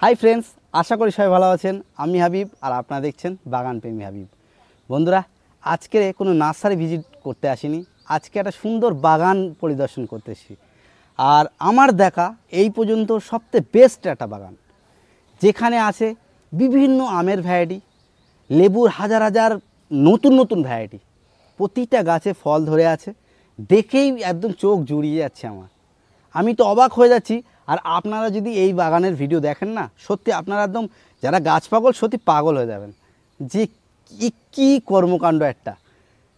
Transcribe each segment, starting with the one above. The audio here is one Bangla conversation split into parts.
হাই ফ্রেন্ডস, আশা করি সবাই ভালো আছেন। আমি হাবিব আর আপনারা দেখছেন বাগান প্রেমী হাবিব। বন্ধুরা, আজকে কোনো নার্সারি ভিজিট করতে আসিনি, আজকে একটা সুন্দর বাগান পরিদর্শন করতে এসেছি। আর আমার দেখা এই পর্যন্ত সবচেয়ে বেস্ট একটা বাগান, যেখানে আছে বিভিন্ন আমের ভ্যারাইটি, লেবুর হাজার হাজার নতুন নতুন ভ্যারাইটি, প্রতিটা গাছে ফল ধরে আছে। দেখেই একদম চোখ জুড়িয়ে যাচ্ছে আমার, আমি তো অবাক হয়ে যাচ্ছি। আর আপনারা যদি এই বাগানের ভিডিও দেখেন না, সত্যি আপনারা একদম যারা গাছ পাগল সত্যি পাগল হয়ে যাবেন যে কী কর্মকাণ্ড একটা।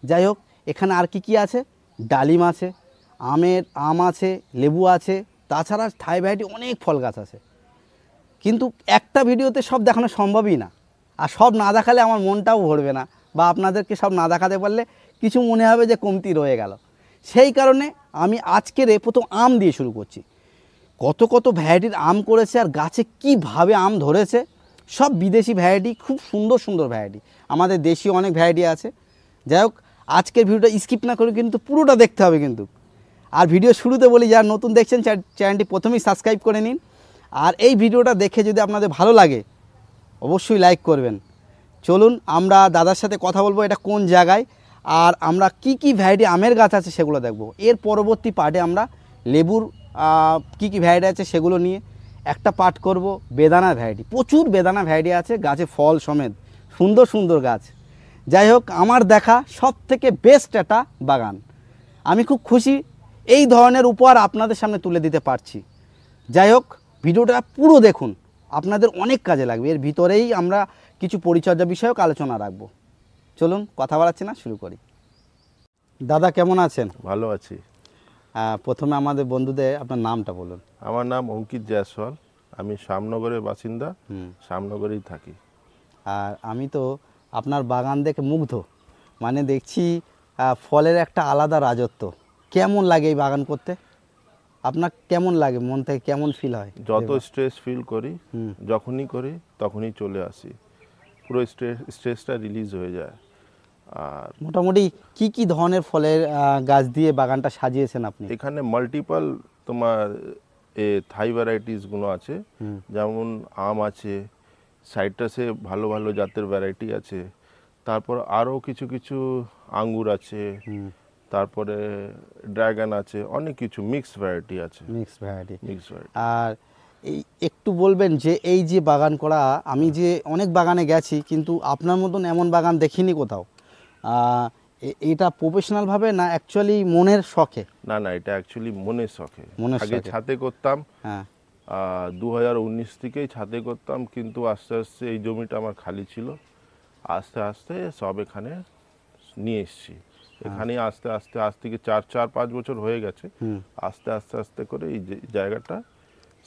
যাই হোক, এখানে আর কি আছে, ডালিম আছে, আম আছে, লেবু আছে, তাছাড়া থাই ভ্যারাইটি অনেক ফল গাছ আছে। কিন্তু একটা ভিডিওতে সব দেখানো সম্ভবই না, আর সব না দেখালে আমার মনটাও ভরবে না, বা আপনাদেরকে সব না দেখাতে পারলে কিছু মনে হবে যে কমতি রয়ে গেল। সেই কারণে আমি আজকের প্রথম আম দিয়ে শুরু করছি। কত কত ভ্যারাইটির আম করেছে, আর গাছে কীভাবে আম ধরেছে। সব বিদেশি ভ্যারাইটি, খুব সুন্দর সুন্দর ভ্যারাইটি, আমাদের দেশীয় অনেক ভ্যারাইটি আছে। যাই হোক, আজকের ভিডিওটা স্কিপ না করে কিন্তু পুরোটা দেখতে হবে কিন্তু। আর ভিডিও শুরুতে বলি, যারা নতুন দেখছেন চ্যানেলটি প্রথমেই সাবস্ক্রাইব করে নিন। আর এই ভিডিওটা দেখে যদি আপনাদের ভালো লাগে অবশ্যই লাইক করবেন। চলুন আমরা দাদার সাথে কথা বলবো এটা কোন জায়গায়, আর আমরা কি কি ভ্যারাইটি আমের গাছ আছে সেগুলো দেখব। এর পরবর্তী পার্টে আমরা লেবুর কি কি ভ্যারাইটি আছে সেগুলো নিয়ে একটা পার্ট করব। বেদানা ভ্যারাইটি, প্রচুর বেদানা ভ্যারাইটি আছে, গাছে ফল সমেত সুন্দর সুন্দর গাছ। যাই হোক, আমার দেখা সব থেকে বেস্ট একটা বাগান। আমি খুব খুশি এই ধরনের উপহার আপনাদের সামনে তুলে দিতে পারছি। যাই হোক, ভিডিওটা পুরো দেখুন, আপনাদের অনেক কাজে লাগবে। এর ভিতরেই আমরা কিছু পরিচর্যা বিষয়ক আলোচনা রাখবো। চলুন কথা বাড়াচ্ছি না, শুরু করি। দাদা কেমন আছেন? ভালো আছি। প্রথমে আমাদের বন্ধুদের আপনার নামটা বলুন। আমার নাম অঙ্কিত জয়সওয়াল, আমি শ্যামনগরের বাসিন্দা, শ্যামনগরেই থাকি। আর আমি তো আপনার বাগান দেখে মুগ্ধ, মানে দেখছি ফলের একটা আলাদা রাজত্ব। কেমন লাগে এই বাগান করতে? আপনার কেমন লাগে, মন থেকে কেমন ফিল হয়? যত স্ট্রেস ফিল করি, যখনই করি তখনই চলে আসি, পুরো স্ট্রেসটা রিলিজ হয়ে যায়। আর মোটামুটি কি কি ধরনের ফলের গাছ দিয়ে বাগানটা সাজিয়েছেন আপনি? এখানে মাল্টিপল তোমার থাই ভ্যারাইটিসগুলো আছে, যেমন আম আছে, সাইট্রাসে ভালো ভালো জাতের ভ্যারাইটি আছে, তারপর আরও কিছু কিছু আঙ্গুর আছে, তারপরে ড্রাগন আছে, অনেক কিছু মিক্স ভ্যারাইটি আছে। Mix variety. আর এই একটু বলবেন যে এই যে বাগান করা, আমি যে অনেক বাগানে গেছি কিন্তু আপনার মতন এমন বাগান দেখিনি কোথাও। এটা প্রফেশনালভাবে না অ্যাকচুয়ালি মনের শখে? না না, এটা অ্যাকচুয়ালি মনের শখে। আগে শখে ছাদে করতাম, হ্যাঁ 2019 থেকেই ছাদে করতাম, কিন্তু আস্তে আস্তে এই জমিটা আমার খালি ছিল, আস্তে আস্তে সব এখানে নিয়ে এসেছি। এখানে আস্তে আস্তে আজ থেকে 4-5 বছর হয়ে গেছে, আস্তে আস্তে আস্তে করে এই জায়গাটা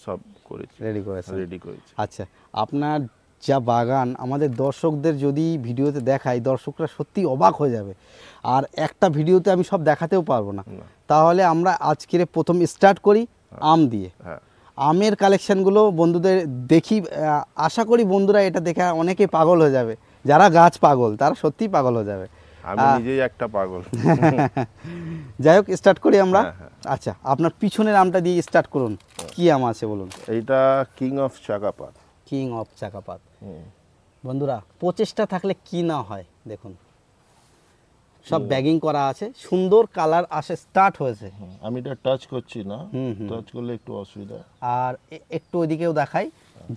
সব করেছি, রেডি করেছি। আচ্ছা, আপনার যা বাগান আমাদের দর্শকদের যদি ভিডিওতে দেখাই, দর্শকরা সত্যি অবাক হয়ে যাবে। আর একটা ভিডিওতে আমি সব দেখাতেও পারবো না। তাহলে আমরা আজকের প্রথম স্টার্ট করি আম দিয়ে। আমের কালেকশানগুলো বন্ধুদের দেখি, আশা করি বন্ধুরা এটা দেখে অনেকে পাগল হয়ে যাবে। যারা গাছ পাগল তারা সত্যিই পাগল হয়ে যাবে। আমি নিজেই একটা পাগল। যাই হোক, স্টার্ট করি আমরা। আচ্ছা, আপনার পিছনের আমটা দিয়ে স্টার্ট করুন। কি আম আছে বলুন? এইটা কিং অফ চাকাপাত। কিং অফ চাকাপাত। বন্ধুরা, প্রচেষ্টা থাকলে কি না হয় দেখুন, সব ব্যাগিং করা আছে, সুন্দর কালার আসে, স্টার্ট হয়েছে। আমি এটা টাচ করছি না, টাচ করলে একটু অসুবিধা। আর একটু ওইদিকেও দেখাই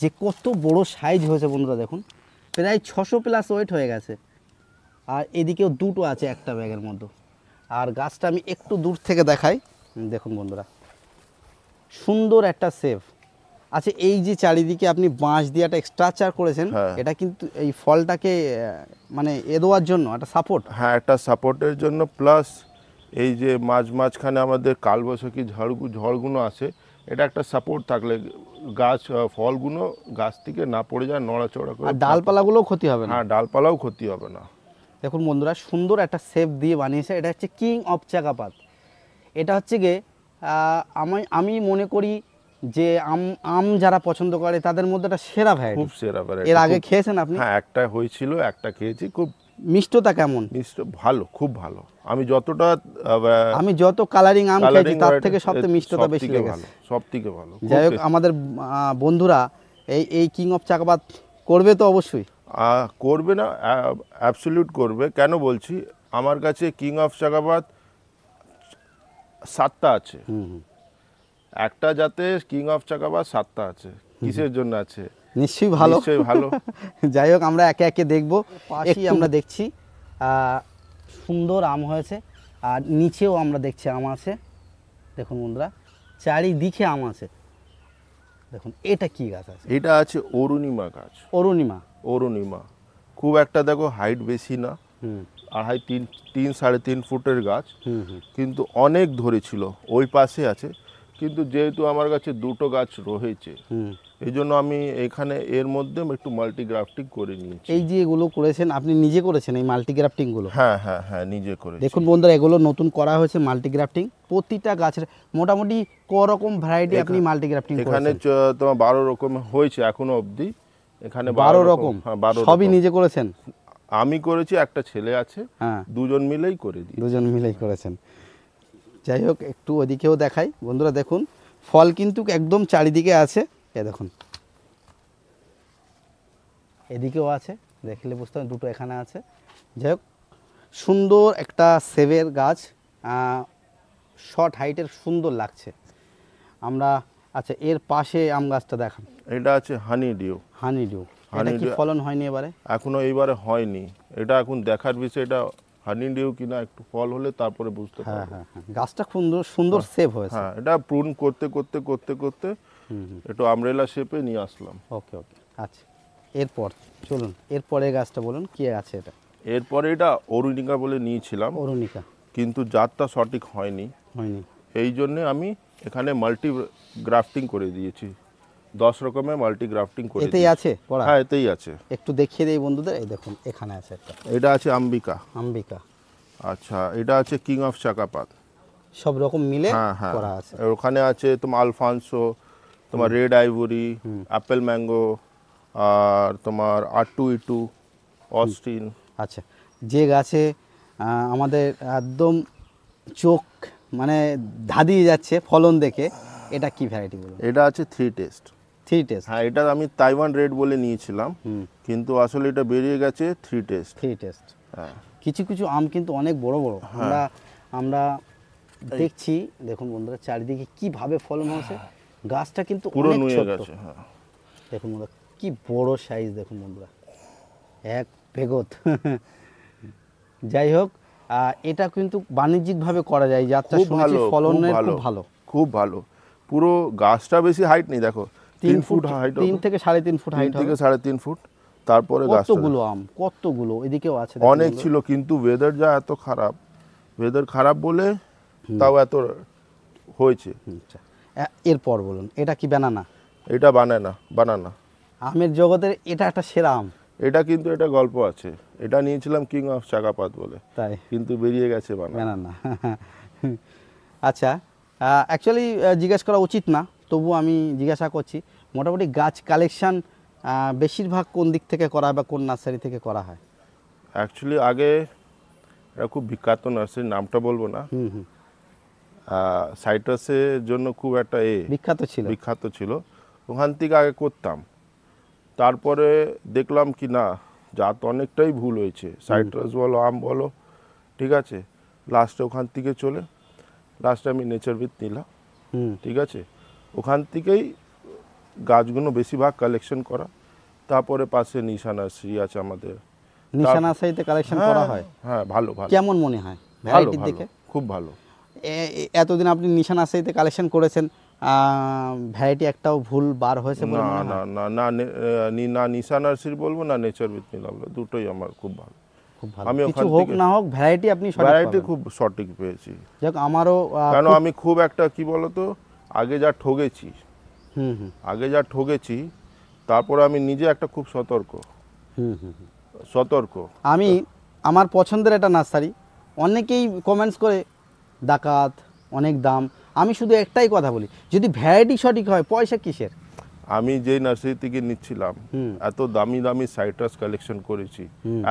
যে কত বড় সাইজ হয়েছে বন্ধুরা, দেখুন প্রায় 600 প্লাস ওয়েট হয়ে গেছে। আর এদিকেও দুটো আছে একটা ব্যাগের মধ্যে। আর গাছটা আমি একটু দূর থেকে দেখাই, দেখুন বন্ধুরা সুন্দর একটা সেভ আছে। এই যে চারিদিকে আপনি বাঁশ দিয়ে একটা স্ট্রাকচার করেছেন, এটা কিন্তু এই ফলটাকে মানে দেওয়ার জন্য একটা সাপোর্ট। হ্যাঁ, একটা সাপোর্টের জন্য, প্লাস এই যে মাঝখানে আমাদের কালবৈশাখী ঝড়গুলো আসে, এটা একটা সাপোর্ট থাকলে গাছ ফলগুলো গাছ থেকে না পড়ে যায়, নড়াচড়া করে, আর ডালপালাগুলোও ক্ষতি হবে না। হ্যাঁ, ডালপালাও ক্ষতি হবে না। দেখুন বন্ধুরা, সুন্দর একটা শেপ দিয়ে বানিয়েছে। এটা হচ্ছে কিং অফ চাকাপাত। এটা হচ্ছে গিয়ে আমি মনে করি যে আম যারা পছন্দ করে তাদের মধ্যে একটা সেরা ভ্যারাইটি। খুব সেরা ভ্যারাইটি। এর আগে খেয়েছেন আপনি? হ্যাঁ, একটা হয়েছিল, একটা খেয়েছি। খুব মিষ্টতা কেমন? মিষ্ট ভালো, খুব ভালো। আমি যত কালারিং আম খেয়েছি তার থেকে সবথেকে মিষ্টতা বেশি লেগেছে, সবথেকে ভালো। যাই হোক, আমাদের বন্ধুরা এই কিং অফ চাকাপাত করবে তো অবশ্যই। করবে না, অ্যাবসলিউট করবে। কেন বলছি, আমার কাছে কিং অফ চাকাপাত 7টা আছে। একটা জাতে কিং অফ চাকাপাত 7টা আছে, কিসের জন্য আছে? নিশ্চয়ই ভালো, নিশ্চয়ই ভালো। যাই হোক আমরা একে একে দেখবো। পাশেই আমরা দেখছি সুন্দর আম হয়েছে, আর নিচেও আমরা দেখছি আম আছে। দেখুন বন্ধুরা, চারিদিকে আম আছে। দেখুন এটা কি গাছ আছে? এটা আছে অরুণিমা গাছ। অরুণিমা। অরুণিমা খুব একটা দেখো হাইট বেশি না, হুম 3.5 ফুটের গাছ, হুম হুম। কিন্তু অনেক ধরেছিল। ওই পাশে আছে, কিন্তু যেহেতু আমার কাছে দুটো গাছ রয়েছে, হুম। এই জন্য আমি এখানে এর মধ্যে একটু মাল্টিগ্রাফটিং করে নিয়েছি। এই যে এগুলো করেছেন আপনি নিজে করেছেন এই মাল্টিগ্রাফটিংগুলো? হ্যাঁ হ্যাঁ হ্যাঁ, নিজে করে। দেখুন বন্ধুরা, এগুলো নতুন করা হয়েছে মাল্টিগ্রাফটিং। প্রতিটা গাছের মোটামুটি রকম ভ্যারাইটি আপনি মাল্টিগ্রাফটিং এখানে করেছেন? তোমার 12 রকম হয়েছে এখনো অবধি। এখানে 12 রকম? হ্যাঁ 12 সবই রকম। নিজে করেছেন? আমি করেছি, একটা ছেলে আছে, হ্যাঁ দুজন মিলেই করে দিই। দুজন মিলেই করেছেন। যাই হোক একটু ওদিকেও দেখাই। বন্ধুরা দেখুন, ফল কিন্তু একদম চারিদিকে আছে। এ দেখুন এদিকেও আছে, দেখলে বুঝতে পারেন দুটো এখানে আছে। যাই হোক সুন্দর একটা সেবের গাছ, শর্ট হাইটের, সুন্দর লাগছে আমরা। আচ্ছা এর পাশে আম গাছটা দেখান। এটা আছে হানি ডিউ। হানি ডিউ, এটা কি ফলন হয়নি এবারে? এখনো এইবারে হয়নি, এটা এখন দেখার বিষয়। এটা হানি ডিউ কিনা, একটু ফল হলে তারপরে বুঝতে হ্যাঁ পারবো। হ্যাঁ হ্যাঁ, গাছটা সুন্দর সুন্দর সেভ হয়েছে। হ্যাঁ, এটা প্রুন করতে করতে করতে করতে একটু আমব্রেলা শেপে নিয়ে আসলাম। ওকে ওকে আচ্ছা, এরপর চলুন এরপরে গাছটা বলুন কি আছে এটা? এরপরে এটা অরুণিকা বলে নিয়েছিলাম, অরুণিকা। কিন্তু জাতটা সঠিক হয়নি। হয়নি? এই জন্যে আমি এখানে মাল্টি গ্রাফটিং করে দিয়েছি। 10 রকমের মাল্টি গ্রাফটিং করে এতেই আছে পড়া? হ্যাঁ, এতেই আছে। একটু দেখিয়ে দেই বন্ধুদের। এই দেখুন এখানে আছে একটা এটা আছে আম্বিকা। আম্বিকা। আচ্ছা, এটা আছে কিং অফ চাকাপাত। সব রকম মিলে হ্যাঁ হ্যাঁ, করা আছে। আর ওখানে আছে তোমার আলফানসো, তোমার রেড আইভরি, অ্যাপেল ম্যাঙ্গো, আর তোমার R2E2, অস্টিন। আচ্ছা, যে গাছে আমাদের একদম চোখ মানে ধাঁধিয়ে যাচ্ছে ফলন দেখে, এটা কি ভ্যারাইটি বলুন? এটা আছে 3 টেস্ট। 3 টেস্ট? হ্যাঁ, এটা আমি তাইওয়ান রেড বলে নিয়েছিলাম, কিন্তু আসলে এটা বেরিয়ে গেছে 3 টেস্ট। 3 টেস্ট। হ্যাঁ, কিছু কিছু আম কিন্তু অনেক বড় বড়, আমরা দেখছি। দেখুন বন্ধুরা চারিদিকে কিভাবে ফলন হয়েছে, গাছটা কিন্তু পুরো অনেক নুয়ে ছোট। গেছে। হ্যাঁ, দেখুন বন্ধুরা কি বড় সাইজ, দেখুন বন্ধুরা এক বেগত। যাই হোক এটা কিন্তু বাণিজ্যিকভাবে করা যায়, যাত্রা খুব শুনেছি ভালো, ফলনের খুব খুব ভালো। খুব ভালো। পুরো গাছটা বেশি হাইট নেই, দেখো 3 ফুট হাইট, 3 থেকে 3.5 ফুট হাইট 3 থেকে 3.5 ফুট। তারপরে গাছটা কতগুলো আম, কতগুলো এদিকেও আছে অনেক ছিল, কিন্তু ওয়েদার যা এত খারাপ, ওয়েদার খারাপ বলে তাও এত হয়েছে। আচ্ছা, এরপর বলুন এটা কি বানানা? এটা বানানা আমের জগতের এটা একটা সেরা আম। এটা কিন্তু এটা গল্প আছে, এটা নিয়েছিলাম কিং অফ চাকাপাত বলে, তাই? কিন্তু বেরিয়ে গেছে বানানা। বানানা। আচ্ছা, অ্যাকচুয়ালি জিজ্ঞেস করা উচিত না, তবু আমি জিজ্ঞাসা করছি, মোটামুটি গাছ কালেকশন বেশিরভাগ কোন দিক থেকে করা হয় বা কোন নার্সারি থেকে করা হয়? অ্যাকচুয়ালি আগে এটা খুব বিখ্যাত নার্সারি, নামটা বলবো না, সাইট্রাসের জন্য খুব একটা বিখ্যাত ছিল। ওখান থেকে আগে করতাম, তারপরে দেখলাম কি না, জাত অনেকটাই ভুল হয়েছে, সাইট্রাস বলো আম বলো, ঠিক আছে। লাস্টে ওখান থেকে লাস্টে আমি নেচারবিদ নিলাম, ঠিক আছে। ওখান থেকেই গাছগুলো বেশিরভাগ কালেকশন করা। তারপরে পাশে নিশা নার্সারি আছে আমাদের। নিশা নার্সারিতে কালেকশন করা হয়? হ্যাঁ, ভালো ভালো। কেমন মনে হয় ভালো ভ্যারাইটির ভালো, দিকে? খুব ভালো। এতদিন আপনি নিশা নার্সারিতে কালেকশন করেছেন, ভ্যারাইটি একটাও ভুল বার হয়েছে বলে মনে হয়? না, নিশা নার্সারি বলবো না, নেচারবিদ নিলাম, দুটোই আমার খুব ভালো। খুব ভালো। আমি কিছু হোক না হোক ভ্যারাইটি আপনি সঠিক ভ্যারাইটি পাবেন। খুব সঠিক পেয়েছি। যাক আমারও কেন আমি খুব একটা কি বলতো, আগে যা ঠকেছি, তারপরে আমি নিজে একটা খুব সতর্ক। আমি আমার পছন্দের একটা নার্সারি, অনেকেই কমেন্টস করে ডাকাত, অনেক দাম। আমি শুধু একটাই কথা বলি, যদি ভ্যারাইটি সঠিক হয় পয়সা কিসের? আমি যেই নার্সারি থেকে নিচ্ছিলাম, এত দামি দামি সাইট্রাস কালেকশন করেছি,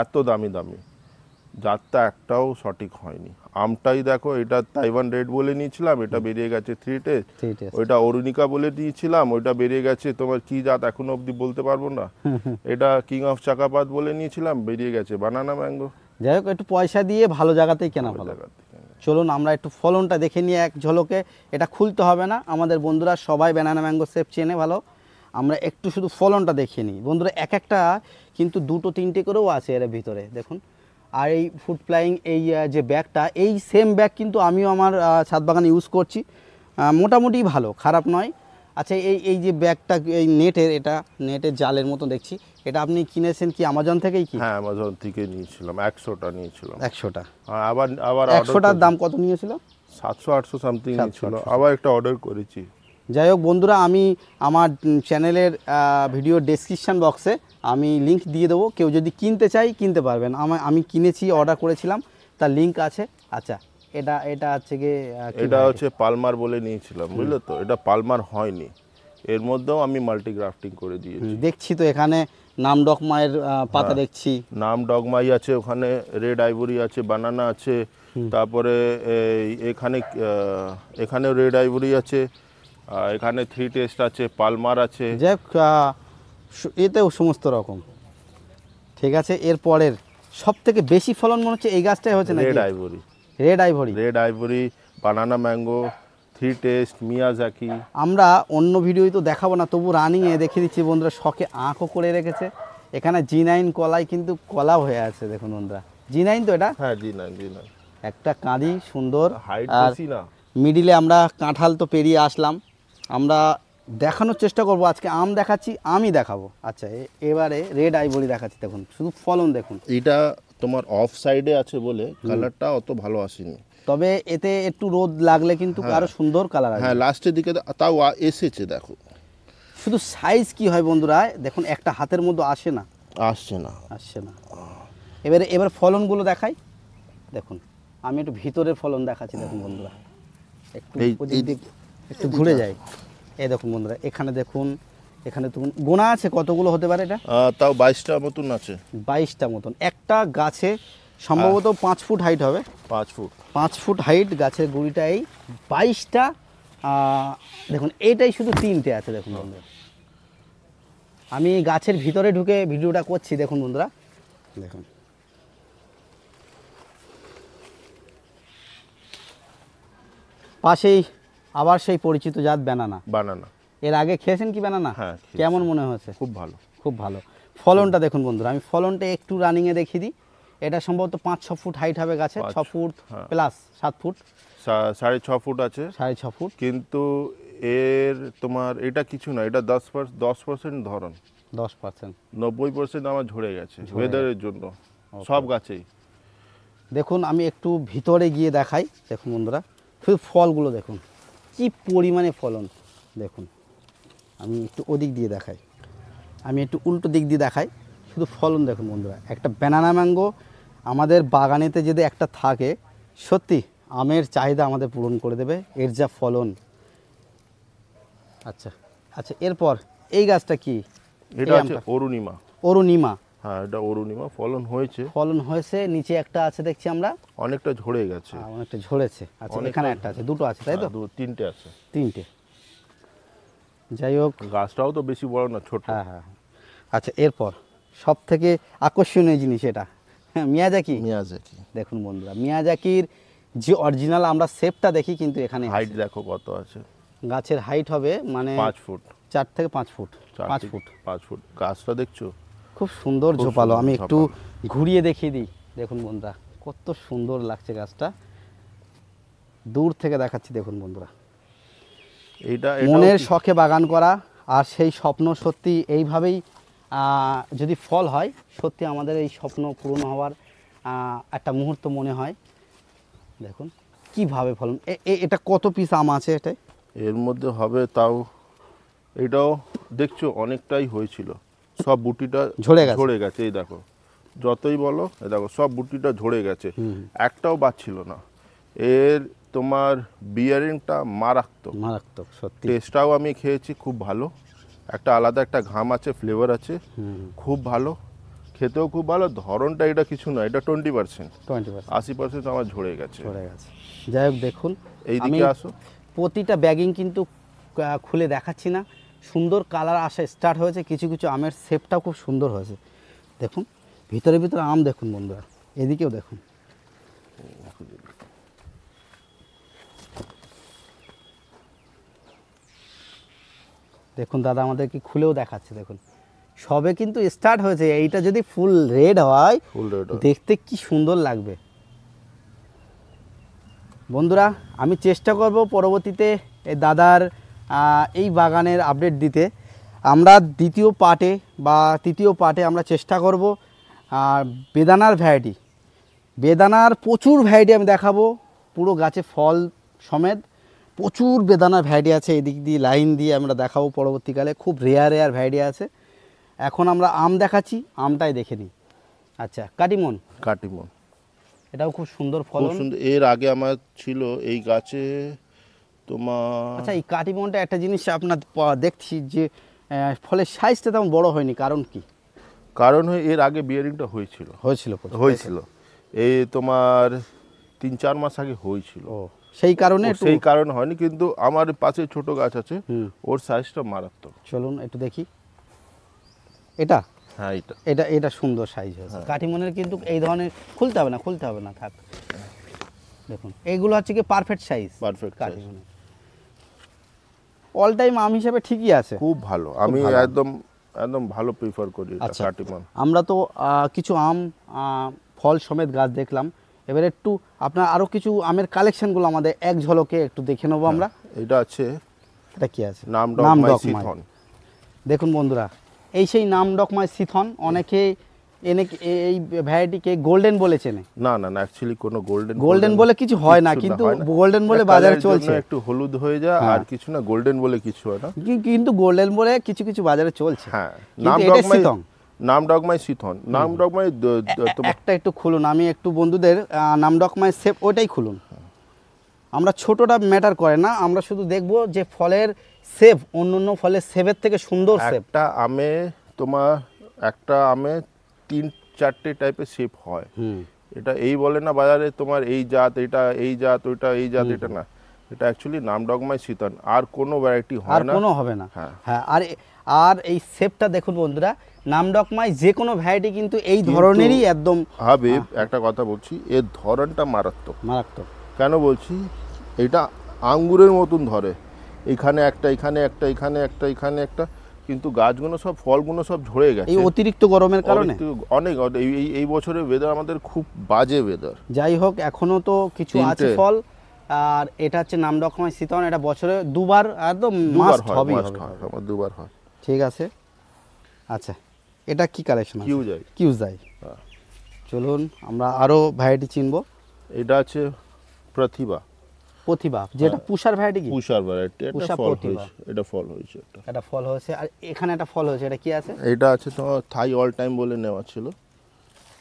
এত দামি দামি, জাতটা একটাও সঠিক হয়নি। আমটাই দেখো, এটা তাইওয়ান রেড বলে নিয়েছিলাম, এটা বেরিয়ে গেছে 3 টেস্ট। ওইটা অরুণিকা বলে দিয়েছিলাম, ওইটা বেরিয়ে গেছে তোমার কি জাত এখনো অবধি বলতে পারবো না। এটা কিং অফ চাকাপাত বলে নিয়েছিলাম, বেরিয়ে গেছে বানানা ম্যাঙ্গো। যাই হোক, একটু পয়সা দিয়ে ভালো জায়গাতেই কেনা ভালো। চলুন আমরা একটু ফলনটা দেখে নিয়ে এক ঝলকে। এটা খুলতে হবে না, আমাদের বন্ধুরা সবাই ব্যানানা ম্যাঙ্গো শেপ চেনে ভালো। আমরা একটু শুধু ফলনটা দেখিয়ে নিই বন্ধুরা। এক একটা কিন্তু 2-3টে করেও আছে এর ভিতরে দেখুন। আর এই ফুড ফ্লাইং এই যে ব্যাগটা, এই সেম ব্যাগ কিন্তু আমিও আমার ছাদ বাগানে ইউজ করছি, মোটামুটি ভালো, খারাপ নয়। আচ্ছা, এই যে ব্যাগটা, এই নেটের, এটা নেটের জালের মতো দেখছি, এটা আপনি কিনেছেন কি আমাজন থেকেই? কি হ্যাঁ, আমাজন থেকে নিয়েছিলাম, 100টা নিয়েছিলাম। 100টা? আবার আবার 100টার দাম কত নিয়েছিল? 700-800 সামথিং নিয়েছিল। আবার একটা অর্ডার করেছি। যাই হোক বন্ধুরা, আমি আমার চ্যানেলের ভিডিও ডেসক্রিপশান বক্সে আমি লিংক দিয়ে দেবো, কেউ যদি কিনতে চাই কিনতে পারবেন। আমি কিনেছি, অর্ডার করেছিলাম, তার লিংক আছে। আচ্ছা, এটা হচ্ছে গিয়ে এটা হচ্ছে পালমার বলে নিয়েছিলাম, বুঝলে তো। এটা পালমার হয়নি, এর মধ্যেও আমি মাল্টি গ্রাফটিং করে দিয়েছি। দেখছি তো এখানে নাম ডকমায়ের পাতা দেখছি, নাম ডগমাই আছে, ওখানে রেড আইভরি আছে, বানানা আছে, তারপরে এখানে রেড আইভরি আছে, এখানে 3 টেস্ট আছে, পালমার আছে। যাই হোক, এতেও সমস্ত রকম ঠিক আছে। এরপরের সব থেকে বেশি ফলন মনে হচ্ছে এই গাছটাই হচ্ছে না? Red ivory, red ivory, red ivory, বানানা ম্যাঙ্গো, 3 টেস্ট, মিয়াজাকি। আমরা অন্য ভিডিওই তো দেখাবো না, তবু রানিংয়ে দেখিয়ে দিচ্ছি বন্ধুরা। শখে আঁকও করে রেখেছে। এখানে G9 কলাই কিন্তু কলাও হয়ে আছে দেখুন বন্ধুরা। G9 তো এটা? হ্যাঁ, জি না। একটা কাঁদি সুন্দর, হাইট আর বেশি না। মিডিলে আমরা কাঁঠাল তো পেরিয়ে আসলাম। আমরা দেখানোর চেষ্টা করব, আজকে আম দেখাচ্ছি, আমি দেখাবো। আচ্ছা, এবারে রেড আইভরি দেখাচ্ছি, দেখুন শুধু ফলন দেখুন। এটা তোমার অফ সাইডে আছে বলে কালারটা অত ভালো আসেনি, তবে এতে একটু রোদ লাগলে কিন্তু আরো সুন্দর কালার আসবে। হ্যাঁ, লাস্টের দিকে তাও এসেছে দেখো। শুধু সাইজ কি হয় বন্ধুরা, দেখুন একটা হাতের মধ্যে আসে না, আসছে না। এবার ফলনগুলো দেখাই দেখুন। আমি একটু ভিতরের ফলন দেখাচ্ছি দেখুন বন্ধুরা। একটু ওদিক দিক একটু ঘুরে যাই। এই দেখুন বন্ধুরা, এখানে দেখুন, এখানে দেখুন, গোনা আছে কতগুলো হতে পারে এটা? তাও 22টা মতন আছে। 22টা মতন। একটা গাছে সম্ভবত 5 ফুট হাইট হবে। 5 ফুট। 5 ফুট হাইট গাছের গুঁড়িটা, এই 22টা। দেখুন এইটাই শুধু 3টে আছে দেখুন বন্ধুরা। আমি গাছের ভিতরে ঢুকে ভিডিওটা করছি দেখুন বন্ধুরা, দেখুন। পাশেই আবার সেই পরিচিত জাত বানানা। এর আগে খেয়েছেন কি বানানা? হ্যাঁ, খেয়েছি। কেমন মনে হয়েছে? খুব ভালো। খুব ভালো। ফলনটা দেখুন বন্ধুরা, আমি ফলনটা একটু রানিংয়ে দেখিয়ে দিই। এটা সম্ভবত 5-6 ফুট হাইট হবে গাছে, 6 ফুট প্লাস 7 ফুট, 6.5 ফুট আছে, 6.5 ফুট। কিন্তু এর তোমার এটা কিছু না, এটা 10% ধরন, 10%। 90% আমার ঝরে গেছে ওয়েদারের জন্য, সব গাছেই। দেখুন আমি একটু ভিতরে গিয়ে দেখাই, দেখুন বন্ধুরা, শুধু ফলগুলো দেখুন কি পরিমাণে ফলন দেখুন। আমি একটু ওদিক দিয়ে দেখাই, আমি একটু উল্টো দিক দিয়ে দেখাই, শুধু ফলন দেখুন বন্ধুরা। একটা ব্যানানা ম্যাঙ্গো আমাদের বাগানেতে যদি একটা থাকে, সত্যি আমের চাহিদা আমাদের পূরণ করে দেবে, এর যা ফলন। আচ্ছা, এরপর এই গাছটা কি? এটা হচ্ছে অরুণিমা। অরুণিমা? হ্যাঁ, এটা অরুণিমা। ফলন হয়েছে, নিচে একটা আছে দেখছি আমরা, অনেকটা ঝরে গেছে। অনেকটা ঝরেছে। আচ্ছা, এখানে একটা আছে, দুটো আছে তাই তো? 3টে আছে। 3টে। যাই হোক, গাছটাও তো বেশি বড় না, ছোট। হ্যাঁ। আচ্ছা, এরপর সব থেকে আকর্ষণীয় জিনিস এটা, হ্যাঁ, মিয়াজাকি। দেখুন বন্ধুরা, মিয়াজাকির যে অরিজিনাল আমরা শেপটা দেখি, কিন্তু এখানে হাইট দেখো কত আছে। গাছের হাইট হবে মানে 5 ফুট, 4 থেকে 5 ফুট। 5 ফুট। গাছটা দেখছো খুব সুন্দর ঝোপালো। আমি একটু ঘুরিয়ে দেখিয়ে দিই, দেখুন বন্ধুরা কত সুন্দর লাগছে গাছটা, দূর থেকে দেখাচ্ছি দেখুন বন্ধুরা। এটা মনের শখে বাগান করা, আর সেই স্বপ্ন সত্যি এইভাবেই যদি ফল হয়, সত্যি আমাদের এই স্বপ্ন পূরণ হওয়ার একটা মুহূর্ত মনে হয়। দেখুন কিভাবে ফলন। এটা কত পিস আম আছে এটাই? এর মধ্যে হবে তাও, এটাও দেখছো অনেকটাই হয়েছিল, সব বুটিটা ঝরে গেছে। এই দেখো, যতই বলো, এই দেখো সব বুটিটা ঝরে গেছে, একটাও বাচ্ছিল না। এর তোমার বিয়ারিংটা মারাত্মক, সত্যি। টেস্টটাও আমি খেয়েছি, খুব ভালো। একটা আলাদা একটা ঘাম আছে, ফ্লেভার আছে, খুব ভালো খেতেও খুব ভালো, ধরনটা এটা কিছু না, এটা 20%, 20%। 80% আমার ঝরে গেছে। চলে গেছে। যাই হোক দেখুন, আমি এইদিকে আসো। প্রতিটা ব্যাগিং কিন্তু খুলে দেখাচ্ছি না, সুন্দর কালার আসা স্টার্ট হয়েছে, কিছু কিছু আমের শেপটাও খুব সুন্দর হয়েছে। দেখুন ভিতরে ভিতরে আম দেখুন বন্ধুরা, এদিকেও দেখুন। দেখুন দাদা আমাদেরকে খুলেও দেখাচ্ছে, দেখুন সবে কিন্তু স্টার্ট হয়েছে। এইটা যদি ফুল রেড হয়, ফুল রেড। দেখতে কি সুন্দর লাগবে। বন্ধুরা আমি চেষ্টা করব পরবর্তীতে এই দাদার এই বাগানের আপডেট দিতে। আমরা দ্বিতীয় পার্টে বা তৃতীয় পার্টে আমরা চেষ্টা করব বেদানার ভ্যারাইটি, বেদানার প্রচুর ভ্যারাইটি আমি দেখাবো, পুরো গাছে ফল সমেত প্রচুর বেদানার ভ্যারাইটি আছে। এদিক দিয়ে লাইন দিয়ে আমরা দেখাবো পরবর্তীকালে, খুব রেয়ার রেয়ার ভ্যারাইটি আছে। এখন আমরা আম দেখাচ্ছি, আমটাই দেখে নিই। আচ্ছা কাটিমন, কাটিমন এটাও খুব সুন্দর খুব ফলন। সুন্দর। এর আগে আমার ছিল এই গাছে তোমার, আচ্ছা এই কাটিমনটা একটা জিনিস আপনার দেখছি যে ফলের সাইজটা তেমন বড় হয়নি, কারণ কি? কারণ এর আগে বিয়ারিংটা হয়েছিল হয়েছিল এই তোমার 3-4 মাস আগে হয়েছিল। ও সেই কারণে সেই কারণে হয়নি, কিন্তু আমার পাশে ছোট গাছ আছে, হুম। ওর সাইজটা মারাত্মক। চলুন একটু দেখি। এটা হ্যাঁ এটা এটা এটা সুন্দর সাইজ হয়েছে কাটিমনের, কিন্তু এই ধরনের খুলতে হবে না থাক। দেখুন এইগুলো হচ্ছে কি পারফেক্ট সাইজ, পারফেক্ট কাটিমনের অল টাইম আম হিসেবে ঠিকই আছে, খুব ভালো। আমি ভালো। একদম একদম ভালো প্রিফার করি এটা, আচ্ছা কাটিমন। আমরা তো কিছু আম ফল সমেত গাছ দেখলাম, এবার একটু আপনার আরও কিছু আমের কালেকশনগুলো আমাদের এক ঝলকে একটু দেখে নেবো আমরা। এটা আছে এটা কি আছে? নামডকমাই সিথন। দেখুন বন্ধুরা এই সেই নামডকমাই সিথন, অনেকে এই ভ্যারাইটিকে গোল্ডেন বলে চেনে। না অ্যাকচুয়ালি কোনো গোল্ডেন বলে কিছু হয় না, কিন্তু গোল্ডেন বলে বাজারে চলছে। একটু হলুদ হয়ে যায় আর কিছু না, গোল্ডেন বলে কিছু হয় না, কিন্তু গোল্ডেন বলে কিছু কিছু বাজারে চলছে। হ্যাঁ নামডকমাই সিথন। নামডকমাই একটা একটু খুলুন, আমি একটু বন্ধুদের নামডকমাই শেপ ওইটাই খুলুন। আমরা ছোটটা ম্যাটার করে না, আমরা শুধু দেখবো যে ফলের শেপ অন্য ফলের শেপের থেকে সুন্দর শেপ। একটা আমে 3-4টে টাইপের শেপ হয়। এটা এই বলে না বাজারে তোমার এই জাত, এটা এই জাত, ওইটা এই জাত, এটা না, এটা অ্যাকচুয়ালি নামডকমাই সিথন, আর কোনো ভ্যারাইটি হয় না, আর কোনো হবে না। হ্যাঁ আর এই শেপটা দেখুন বন্ধুরা, নামডকমাই যে কোনো ভ্যারাইটি কিন্তু এই ধরনেরই একদম। হাবিব একটা কথা বলছি, এর ধরনটা মারাত্মক। কেন বলছি, এটা আঙ্গুরের মতন ধরে, এখানে একটা, এখানে একটা, এখানে একটা, এখানে একটা, কিন্তু গাছগুলো সব, ফলগুলো সব ঝরে গেছে এই অতিরিক্ত গরমের কারণে। অনেক এই বছরের ওয়েদার আমাদের খুব বাজে ওয়েদার। যাই হোক এখনো তো কিছু আছে ফল। আর এটা হচ্ছে নামডকমাই সিথন, এটা বছরে দুবার একদম মাস্ট হবে, আমার দুবার হয়। ঠিক আছে। আচ্ছা এটা কি কালেকশন? কিউজাই। চলুন আমরা আরো ভ্যারাইটি চিনবো। এটা আছে প্রতিভা, যেটা পুষার ভ্যারাইটি। কি পুষার ভ্যারাইটি? এটা ফল হয়েছে, এটা ফল হয়েছে। আর এখানে একটা ফল হয়েছে, এটা কি আছে? এটা আছে তোমার থাই অল টাইম বলে নেওয়া ছিল,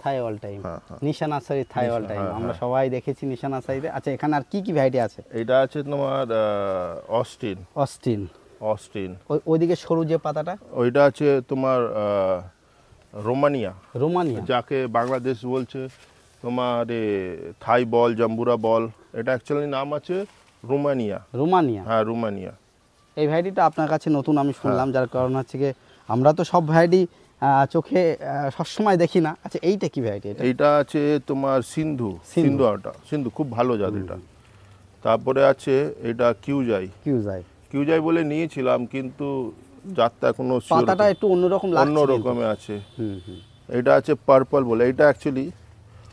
থাই অল টাইম, নিশা নার্সারি থাই অল টাইম, আমরা সবাই দেখেছি নিশা নার্সারিতে। আচ্ছা এখানে আর কি কি ভ্যারাইটি আছে? এটা আছে তোমার অস্টিন। ওইদিকে সরু যে পাতাটা, ওইটা আছে তোমার রোমানিয়া, যাকে বাংলাদেশ বলছে তোমার থাই বল, জাম্বুরা বল, এটা অ্যাকচুয়ালি নাম আছে রোমানিয়া। হ্যাঁ রোমানিয়া। এই ভ্যারাইটিটা আপনার কাছে নতুন আমি শুনলাম, যার কারণ হচ্ছে কি আমরা তো সব ভ্যারাইটি চোখে সবসময় দেখি না। আচ্ছা এইটা কি ভ্যারাইটি? এইটা আছে তোমার সিন্ধু খুব ভালো জাত এটা। তারপরে আছে এটা কিউজাই বলে নিয়েছিলাম, কিন্তু জাতটা এখনো পাতাটা একটু অন্যরকমের আছে। এটা আছে পার্পল বলে, এটা অ্যাকচুয়ালি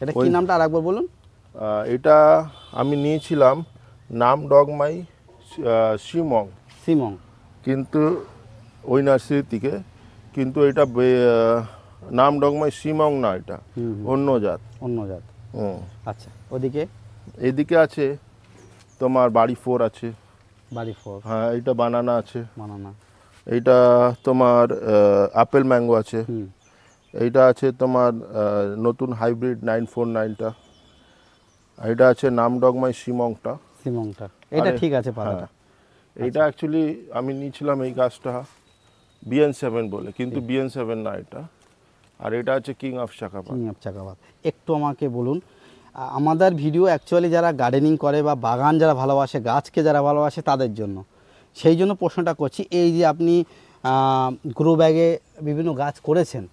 এটা কি নামটা আরেকবার বলুন। এটা আমি নিয়েছিলাম নামডকমাই সিমং, কিন্তু ওই নার্সারি থেকে, কিন্তু এটা নামডকমাই সিমং না, এটা অন্য জাত। আচ্ছা এদিকে আছে তোমার বাড়ি 4 আছে। হ্যাঁ এইটা বানানা আছে, এইটা তোমার আপেল ম্যাঙ্গো আছে। এইটা আছে তোমার নতুন হাইব্রিড 949টা। এটা আছে নামডকমাই সিমংটা। এটা ঠিক আছে পাতাটা। এটা অ্যাকচুয়ালি আমি নিয়েছিলাম এই গাছটা BN7 বলে, কিন্তু BN7 না, এটা আর এটা হচ্ছে কিং অফ শাকাপাত। কিং অফ চাকাবাদ। একটু আমাকে বলুন, আমাদের ভিডিও অ্যাকচুয়ালি যারা গার্ডেনিং করে বা বাগান যারা ভালোবাসে, গাছকে যারা ভালোবাসে তাদের জন্য, সেই জন্য প্রশ্নটা করছি। এই যে আপনি গ্রো ব্যাগে বিভিন্ন গাছ করেছেন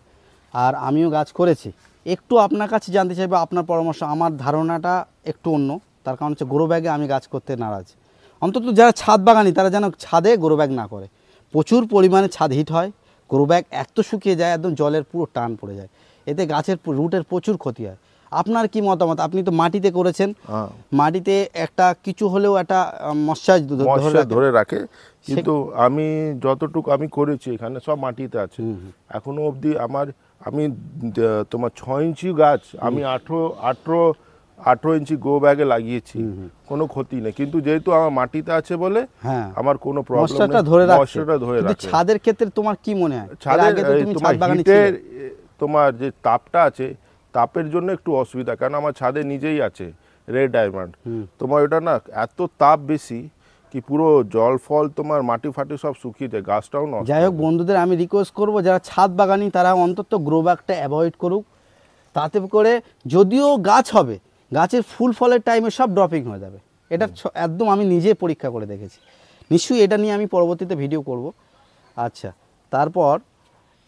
আর আমিও গাছ করেছি, একটু আপনার কাছে জানতে চাইবো আপনার পরামর্শ। আমার ধারণাটা একটু অন্য, তার কারণ হচ্ছে গ্রো ব্যাগে আমি গাছ করতে নারাজ। অন্তত যারা ছাদ বাগানি তারা যেন ছাদে গ্রো ব্যাগ না করে। প্রচুর পরিমাণে ছাদ হিট হয়, গ্রো ব্যাগ এত শুকিয়ে যায়, একদম জলের পুরো টান পড়ে যায়, এতে গাছের রুটের প্রচুর ক্ষতি হয়। আপনার কি মতামত? আপনি তো মাটিতে করেছেন, মাটিতে একটা কিছু হলেও একটা মশার ধরে রাখে, কিন্তু আমি যতটুকু আমি করেছি এখানে সব মাটিতে আছে এখনো অবধি। আমি তোমার 6 ইঞ্চি গাছ আমি 18 ইঞ্চি গ্রো ব্যাগে লাগিয়েছি, কোনো ক্ষতি নেই। কিন্তু যেহেতু আমার মাটিতে আছে বলে আমার কোনো প্রবলেম নেই, মশাটা ধরে রাখে। ছাদের ক্ষেত্রে তোমার কি মনে হয়? তোমার হিটের তোমার যে তাপটা আছে, তাপের জন্য একটু অসুবিধা, কারণ আমার ছাদে নিজেই আছে রেড ডায়মন্ড। তোমার ওটা না এত তাপ বেশি কি পুরো জল ফল তোমার মাটি ফাটি সব শুকিয়ে যায়, গাছটাও নষ্ট। যাই হোক বন্ধুদের আমি রিকোয়েস্ট করব, যারা ছাদ বাগানি তারা অন্তত গ্রো ব্যাগটা অ্যাভয়েড করুক। তাতে করে যদিও গাছ হবে, গাছের ফুল ফলের টাইমে সব ড্রপিং হয়ে যাবে। এটা একদম আমি নিজে পরীক্ষা করে দেখেছি। নিশ্চয়ই এটা নিয়ে আমি পরবর্তীতে ভিডিও করব। আচ্ছা, তারপর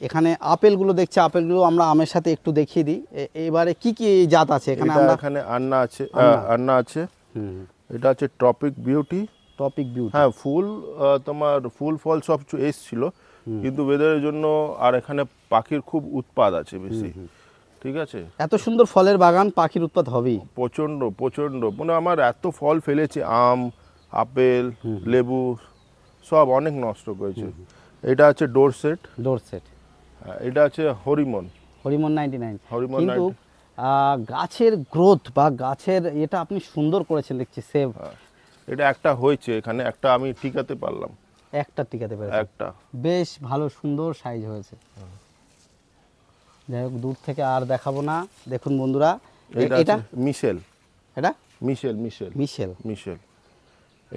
এখানে আপেলগুলো দেখছি, আপেলগুলো আমরা আমের সাথে একটু দেখিয়ে দিই। এবারে কি কি জাত আছে এখানে? এখানে আন্না আছে, এটা হচ্ছে টপিক বিউটি। হ্যাঁ, তোমার ফুল ফল সব এসছিল, কিন্তু ওয়েদারের জন্য আর এখানে পাখির খুব উৎপাত আছে বেশি। ঠিক আছে, এত সুন্দর ফলের বাগান, পাখির উৎপাত হবেই প্রচন্ড প্রচন্ড। মানে আমার এত ফল ফেলেছে, আম, আপেল, লেবু সব অনেক নষ্ট করেছে। এটা আছে ডোরসেট। এটা আছে হরিমন 99। কিন্তু গাছের গ্রোথ বা গাছের এটা আপনি সুন্দর করেছেন দেখছি, সেভ। এটা একটা হয়েছে এখানে, একটা আমি টিকাতে পারলাম, একটা বেশ ভালো সুন্দর সাইজ হয়েছে। যাই হোক, দূর থেকে আর দেখাবো না। দেখুন বন্ধুরা, এটা মিশেল।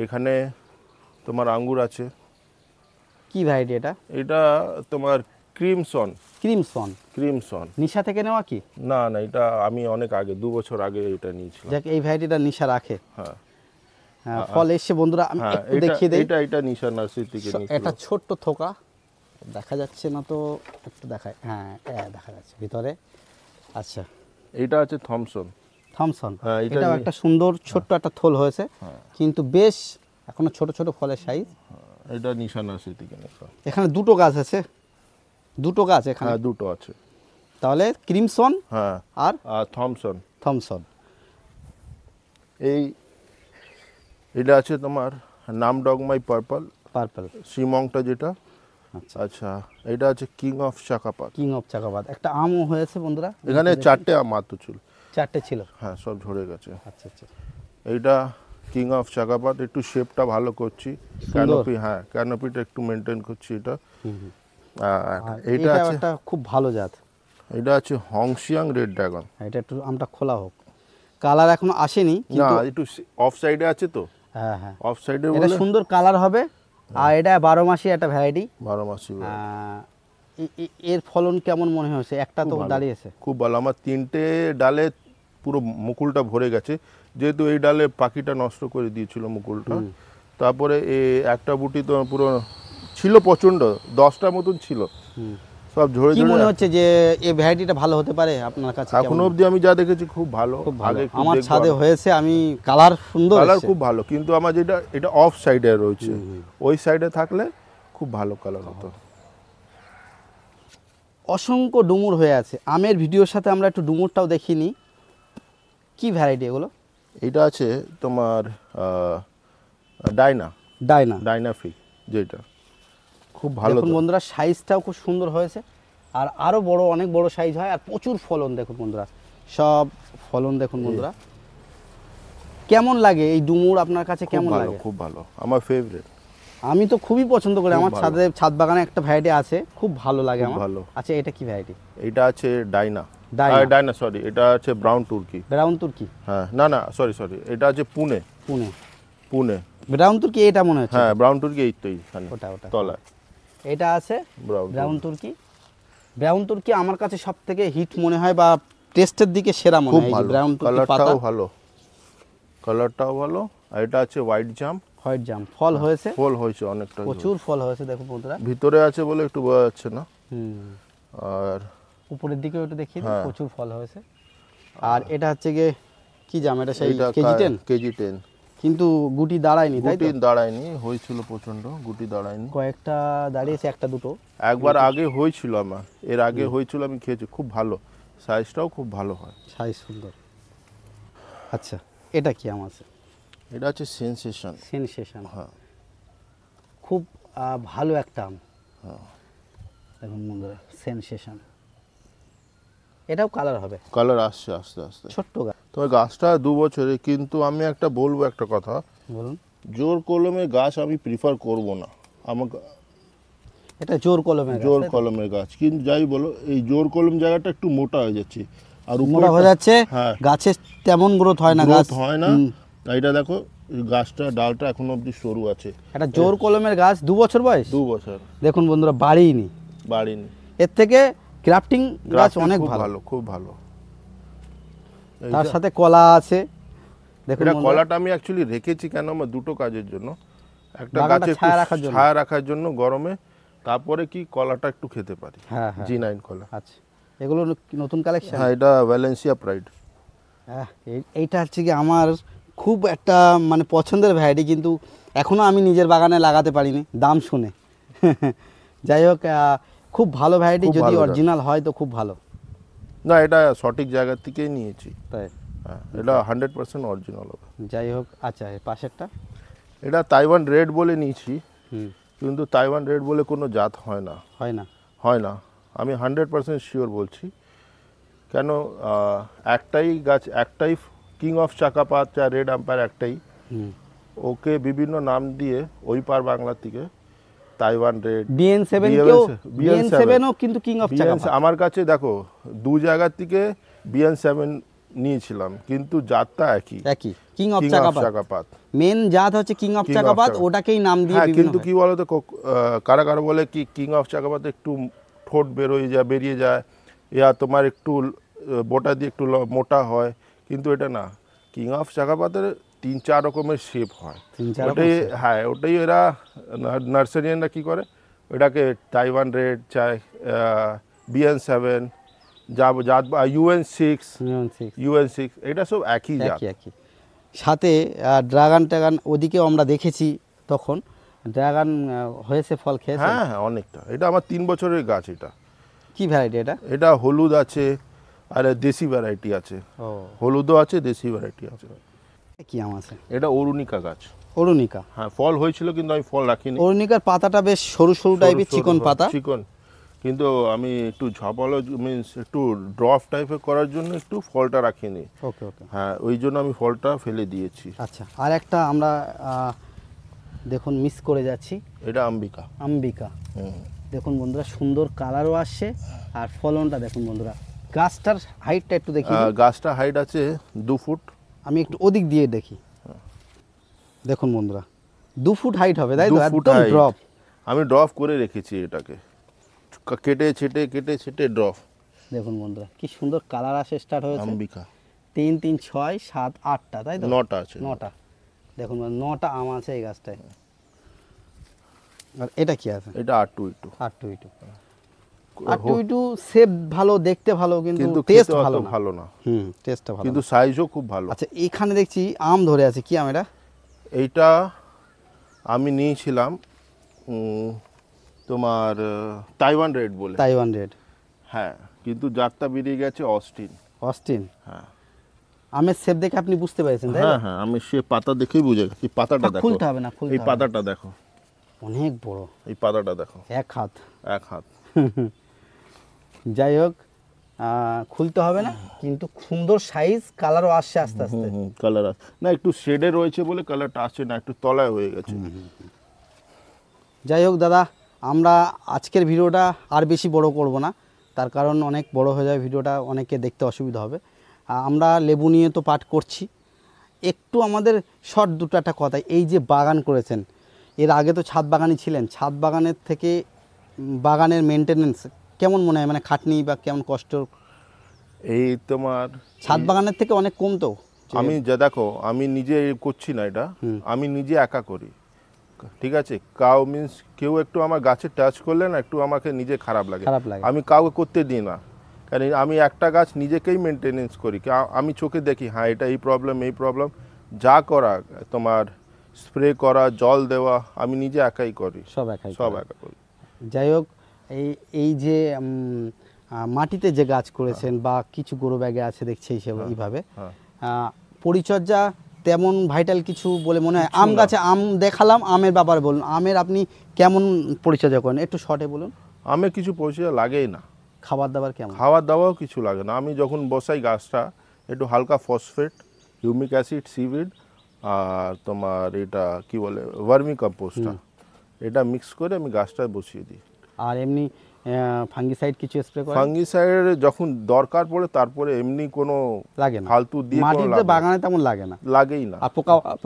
এখানে তোমার আঙ্গুর আছে। কি ভ্যারাইটি এটা? এটা তোমার ক্রিমসন। নিশা থেকে নেওয়া কি? না, এটা আমি অনেক আগে 2 বছর আগে এটা নিয়েছিলাম। যাক, এই ভ্যারাইটিটা নিশা রাখে। ফল এসছে বন্ধুরা, আমি একটু দেখিয়ে দেই। এটা নিশা নার্সারি থেকে নিয়েছি। এটা ছোট্ট থোকা, দেখা যাচ্ছে না তো, একটু দেখায়। হ্যাঁ, দেখা যাচ্ছে ভিতরে। আচ্ছা, এটা আছে থমসন। এটাও একটা সুন্দর ছোট্ট একটা থোল হয়েছে, কিন্তু বেশ এখনো ছোট ছোট ফলের সাইজ। এটা নিশা নার্সারি থেকে নেওয়া। এখানে দুটো গাছ আছে, এখানে দুটো আছে। তাহলে ক্রিমসন আর থমসন। এটা আছে তোমার নামডগমাই পার্পল শ্রীমংটা যেটা। আচ্ছা, এটা আছে কিং অফ চাকাপাত। একটা আমও হয়েছে বন্ধুরা, এখানে 4টে আম মাত্র ছিল। 4টে ছিল, হ্যাঁ, সব ঝরে গেছে। আচ্ছা। এইটা কিং অফ চাকাপাত, একটু শেপটা ভালো করছি, ক্যানোপিটা একটু মেনটেন করছি। এটা আছে একটা খুব ভালো জাত। এটা আছে হংসিয়াং রেড ড্রাগন। এটা একটু আমটা খোলা হোক, কালার এখনো আসেনি, না একটু অফ সাইডে আছে তো। হ্যাঁ, অফ সাইডে এটা সুন্দর কালার হবে। আর এটা 12 মাসি একটা ভ্যারাইটি। 12 মাসি। এর ফলন কেমন মনে হয়েছে? একটা তো দাঁড়িয়েছে খুব ভালো। আমার 3টে ডালে পুরো মুকুলটা ভরে গেছে, যেহেতু এই ডালে পাখিটা নষ্ট করে দিয়েছিল মুকুলটা। তারপরে একটা বুটি তো পুরো ছিল প্রচন্ড, 10টার মতন ছিল, সব ঝরে কি মনে হচ্ছে যে এই ভ্যারাইটিটা ভালো হতে পারে আপনার কাছে? এখনো অবধি আমি যা দেখেছি খুব ভালো। আমার ছাদে হয়েছে, আমি কালার সুন্দর, কালার খুব ভালো, কিন্তু আমার এটা অফ সাইডে রয়েছে, ওই সাইডে থাকলে খুব ভালো কালার হতো। অসংখ্য ডুমুর হয়ে আছে আমের ভিডিওর সাথে, আমরা একটু ডুমুরটাও দেখিনি। কি ভ্যারাইটি এগুলো? এটা আছে তোমার ডাইনাফি, যেটা খুব ভালো। দেখুন বন্ধুরা, সাইজটাও খুব সুন্দর হয়েছে, আর আরো বড়, অনেক বড় সাইজ হয়, আর প্রচুর ফলন। দেখুন বন্ধুরা, সব ফলন দেখুন বন্ধুরা। কেমন লাগে এই ডুমুর আপনার কাছে? কেমন লাগে? খুব ভালো, আমার ফেভারিট। আমি তো খুবই পছন্দ করি। আমার ছাদ বাগানে একটা ভ্যারাইটি আছে, খুব ভালো লাগে আমার। আচ্ছা, এটা কি ভ্যারাইটি? এটা আছে ডাইনা, সরি, এটা আছে ব্রাউন তুর্কি। হ্যাঁ, না সরি, এটা আছে পুনে। ব্রাউন তুর্কি এটা মনে হচ্ছে। হ্যাঁ, ব্রাউন তুর্কি এই তো এইখানে ওটা তলায়। এটা আছে ব্রাউন তুর্কি। ব্রাউন তুর্কি আমার কাছে সব থেকে হিট মনে হয় বা টেস্টের দিকে সেরা মনে খুব হয় এই যে ভালো, ব্রাউন তুর্কি পাতা। কালারটাও ভালো, কালারটাও ভালো। আর এটা আছে হোয়াইট জাম, হোয়াইট জাম ফল হয়েছে, ফল হয়েছে অনেকটা, প্রচুর ফল হয়েছে দেখুন বন্ধুরা। ভিতরে আছে বলে একটু বোঝা যাচ্ছে না। হুম, আর উপরের দিকে ওটা দেখিয়ে দিন, হ্যাঁ। প্রচুর ফল হয়েছে। আর এটা হচ্ছে গিয়ে কি জাম, এটা সেই এটা কেজি 10, কেজি 10, কিন্তু গুটি দাঁড়ায়নি তাই গুটি তো? দাঁড়ায়নি, হয়েছিল প্রচন্ড, গুটি দাঁড়ায়নি। কয়েকটা দাঁড়িয়েছে, একটা দুটো। একবার আগে হয়েছিল আমার, এর আগে হয়েছিল, আমি খেয়েছি, খুব ভালো, সাইজটাও খুব ভালো হয়। সাইজ সুন্দর। আচ্ছা, এটা কি আম আছে? এটা হচ্ছে সেনসেশন। সেনসেশন, হ্যাঁ, খুব ভালো একটা আম। হ্যাঁ। দেখুন বন্ধুরা, সেনসেশন, এটাও কালার হবে, কালার আসছে আস্তে আস্তে। ছোট্ট গাছ। তবে গাছটা 2 বছরে, কিন্তু আমি একটা বলবো একটা কথা, বলুন। জোর কলমের গাছ আমি প্রিফার করব না। আমাকে এটা জোর কলমের গাছ, জোর তাই তো? কলমের গাছ, কিন্তু যাই বলো, এই জোর কলম জায়গাটা একটু মোটা হয়ে যাচ্ছে, আর মোটা উপরে হয়ে যাচ্ছে, হ্যাঁ, গাছের তেমন গ্রোথ হয় না, গাছ growth হয় না। হুম। এইটা দেখো, এই গাছটা ডালটা এখনো অবধি সরু আছে। এটা জোর কলমের গাছ, 2 বছর বয়স। 2 বছর দেখুন বন্ধুরা, বাড়িনি, বাড়িনি। এর থেকে ক্রাফটিং গাছ Grafting অনেক খুব ভালো। ভালো, খুব ভালো। তার সাথে কলা আছে, দেখুন এটা বন্ধুরা। কলাটা আমি অ্যাকচুয়ালি রেখেছি কেন, আমার দুটো কাজের জন্য। একটা বাগানটা গাছে একটু ছায়া রাখার জন্য। ছায়া রাখার জন্য গরমে, তারপরে কি কলাটা একটু খেতে পারি। হ্যাঁ হ্যাঁ, G9 কলা। আচ্ছা, এগুলো নতুন কালেকশন। হ্যাঁ, এটা ভ্যালেন্সিয়া প্রাইড। এইটা হচ্ছে কি আমার খুব একটা মানে পছন্দের ভ্যারাইটি, কিন্তু এখনও আমি নিজের বাগানে লাগাতে পারিনি দাম শুনে। যাই হোক, খুব ভালো ভ্যারাইটি, খুব যদি ভালো অরিজিনাল হয় তো খুব ভালো। না, এটা সঠিক জায়গা থেকেই নিয়েছি। তাই, হ্যাঁ, এটা 100% অরিজিনাল হবে। যাই হোক। আচ্ছা, এর পাশেরটা। এটা তাইওয়ান রেড বলে নিয়েছি, হুম, কিন্তু তাইওয়ান রেড বলে কোনো জাত হয় না, হয় না। হয় না, আমি 100% শিওর বলছি। কেন, একটাই গাছ, একটাই কিং অফ চাকাপাত, যা রেড আম্পায়ার একটাই, হুম, ওকে বিভিন্ন নাম দিয়ে ওই পার বাংলা থেকে তাইওয়ান রেড, BN7 কেও, BN7 ও কিন্তু কিং অফ চাকাপাত। আমার কাছে দেখো 2 জায়গা থেকে BN7 নিয়েছিলাম, কিন্তু জাতটা একই, একই কিং অফ কিং অফ চাকাপাত। চাকাপাত। মেন জাত হচ্ছে কিং অফ King of চাকাপাত, চাকাপাত। ওটাকেই নাম দিয়ে হ্যাঁ, বিভিন্ন কিন্তু হয়। কি বলতো, কারা কারা বলে কি কিং অফ চাকাপাত একটু ঠোঁট বেরিয়ে যায়, ইয়া তোমার একটু বোটা দিয়ে একটু মোটা হয়, কিন্তু এটা না, কিং অফ চাকাপাতের 3-4 রকমের শেপ হয়। 3-4 রকম ওটাই, shape। হ্যাঁ, ওটাই এরা নার্সারিয়ানরা কি করে, ওটাকে তাইওয়ান রেড চাই, BN7, জাত UN6, UN6, এটা সব একই জাত। একই একই। সাথে ড্রাগন ট্রাগন ওদিকেও আমরা দেখেছি, তখন ড্রাগন হয়েছে, ফল খেয়েছে। হ্যাঁ হ্যাঁ, অনেকটা। এটা আমার 3 বছরের গাছ। এটা কি ভ্যারাইটি এটা? এটা হলুদ আছে, আর দেশি ভ্যারাইটি আছে, ও, হলুদও আছে, দেশি ভ্যারাইটি আছে। কি আম আছে? এটা অরুণিকা গাছ। অরুণিকা। হ্যাঁ, ফল হয়েছিল, কিন্তু আমি ফল রাখিনি। অরুণিকার পাতাটা বেশ সরু সরু টাইপের, সরু চিকন হয়, পাতা। চিকন, কিন্তু আমি একটু ঝাপালো মিন্স একটু ড্রপ টাইপের করার জন্য একটু ফলটা রাখিনি। ওকে ওকে। হ্যাঁ, ওই জন্য আমি ফলটা ফেলে দিয়েছি। আচ্ছা, আর একটা আমরা দেখুন মিস করে যাচ্ছি, এটা আম্বিকা। আম্বিকা। হুম। দেখুন বন্ধুরা, সুন্দর কালারও আসছে, আর ফলনটা দেখুন বন্ধুরা। গাছটার হাইটটা একটু দেখি। গাছটা হাইট আছে 2 ফুট। আমি একটু ওদিক দিয়ে দেখি। দেখুন বন্ধুরা, 2 ফুট হাইট হবে, তাই তো? 2 ফুট একদম height। ড্রপ। আমি ড্রপ করে রেখেছি এটাকে, কেটে ছেটে ড্রপ। দেখুন বন্ধুরা, কি সুন্দর কালার আসে, স্টার্ট হয়েছে। আম্বিকা 3, 3, 6, 7, 8টা, তাই তো? 9টা আছে। 9টা। দেখুন 9টা আম আছে এই গাছটায়। আর এটা কি আছে? এটা R2E2। R2E2। R2E2 শেপ ভালো, দেখতে ভালো, কিন্তু কিন্তু টেস্ট খেতে ভালো অত না। ভালো না, টেস্টটা ভালো কিন্তু না। সাইজও খুব ভালো। আচ্ছা, এখানে দেখছি আম ধরে আছে, কি আম এটা? এইটা আমি নিয়েছিলাম তোমার তাইওয়ান রেড বলে। Taiwan red. হ্যাঁ, কিন্তু জাতটা বেরিয়ে গেছে অস্টিন। অস্টিন। হ্যাঁ আমের শেপ দেখে আপনি বুঝতে পেরেছেন, তাই হ্যাঁ তো? হ্যাঁ, আমি সে পাতা দেখেই বুঝে গেছি। পাতাটা দেখো, খুলতে হবে না, খুলতে এই হবে না। পাতাটা দেখো, অনেক বড়, এই পাতাটা দেখো, 1 হাত। 1 হাত। যাই হোক, খুলতে হবে না, কিন্তু সুন্দর সাইজ, কালারও আসছে আস্তে আস্তে। কালার না, একটু শেডে রয়েছে বলে কালারটা আসছে না, একটু তলায় হয়ে গেছে। যাই হোক দাদা, আমরা আজকের ভিডিওটা আর বেশি বড় করব না, তার কারণ অনেক বড় হয়ে যায় ভিডিওটা, অনেকে দেখতে অসুবিধা হবে। আমরা লেবু নিয়ে তো পাঠ করছি, একটু আমাদের শর্ট দুটো একটা কথা। এই যে বাগান করেছেন, এর আগে তো ছাদ বাগানই ছিলেন, ছাদ বাগানের থেকে বাগানের মেনটেনেন্স কেমন মনে হয়, মানে খাটনি বা কেমন কষ্ট? এই তোমার ছাদ বাগানের থেকে অনেক কম তো? আমি যা দেখো, আমি নিজে করছি না এটা, আমি নিজে একা করি, ঠিক আছে? কাউ মিন্স কেউ একটু আমার গাছে টাচ করলে না একটু আমাকে নিজে খারাপ লাগে, আমি কাউকে করতে দিই না, কারণ আমি একটা গাছ নিজেকেই মেনটেনেন্স করি। আমি চোখে দেখি হ্যাঁ এটা এই প্রবলেম, যা করা তোমার স্প্রে করা, জল দেওয়া, আমি নিজে একাই করি, সব একা করি। যাই হোক, এই যে মাটিতে যে গাছ করেছেন বা কিছু গ্রো ব্যাগে আছে দেখছি এইভাবে, পরিচর্যা তেমন ভাইটাল কিছু বলে মনে হয়? আম গাছে আম দেখালাম, আমের ব্যাপারে বলুন, আমের আপনি কেমন পরিচর্যা করেন একটু শর্টে বলুন। আমের কিছু পরিচর্যা লাগেই না, খাবার দাবার কেমন? খাবার দাবারও কিছু লাগে না। আমি যখন বসাই গাছটা, একটু হালকা ফসফেট, হিউমিক অ্যাসিড, সিভিড আর তোমার এটা কি বলে ভার্মি কম্পোস্টটা, এটা মিক্স করে আমি গাছটা বসিয়ে দিই। আর এমনি ফাঙ্গিসাইড কিছু স্প্রে করেন? ফাঙ্গিসাইড যখন দরকার পড়ে, তারপরে এমনি কোনো লাগে না, ফালতু দিয়ে মাটিতে বাগানে তেমন লাগে না, লাগেই না। আর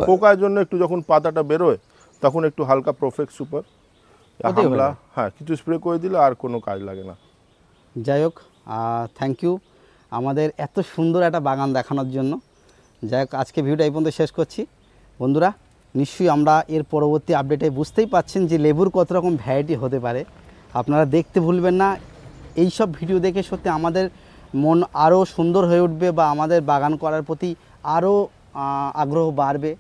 পোকার জন্য একটু যখন পাতাটা বেরোয় তখন একটু হালকা প্রোফেক্ট সুপার হামলা, হ্যাঁ কিছু স্প্রে করে দিলে আর কোনো কাজ লাগে না। যাই হোক, থ্যাংক ইউ আমাদের এত সুন্দর একটা বাগান দেখানোর জন্য। যাই হোক, আজকে ভিডিওটা এই পর্যন্ত শেষ করছি। বন্ধুরা, নিশ্চয়ই আমরা এর পরবর্তী আপডেটে বুঝতেই পাচ্ছেন যে লেবুর কত রকম ভ্যারাইটি হতে পারে। আপনারা দেখতে ভুলবেন না। এই সব ভিডিও দেখে সত্যি আমাদের মন আরও সুন্দর হয়ে উঠবে বা আমাদের বাগান করার প্রতি আরও আগ্রহ বাড়বে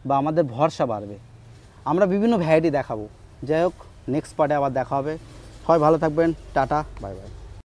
বা আমাদের ভরসা বাড়বে। আমরা বিভিন্ন ভ্যারাইটি দেখাবো। যাই হোক, নেক্সট পার্টে আবার দেখা হবে। সবাই ভালো থাকবেন, টাটা, বাই বাই।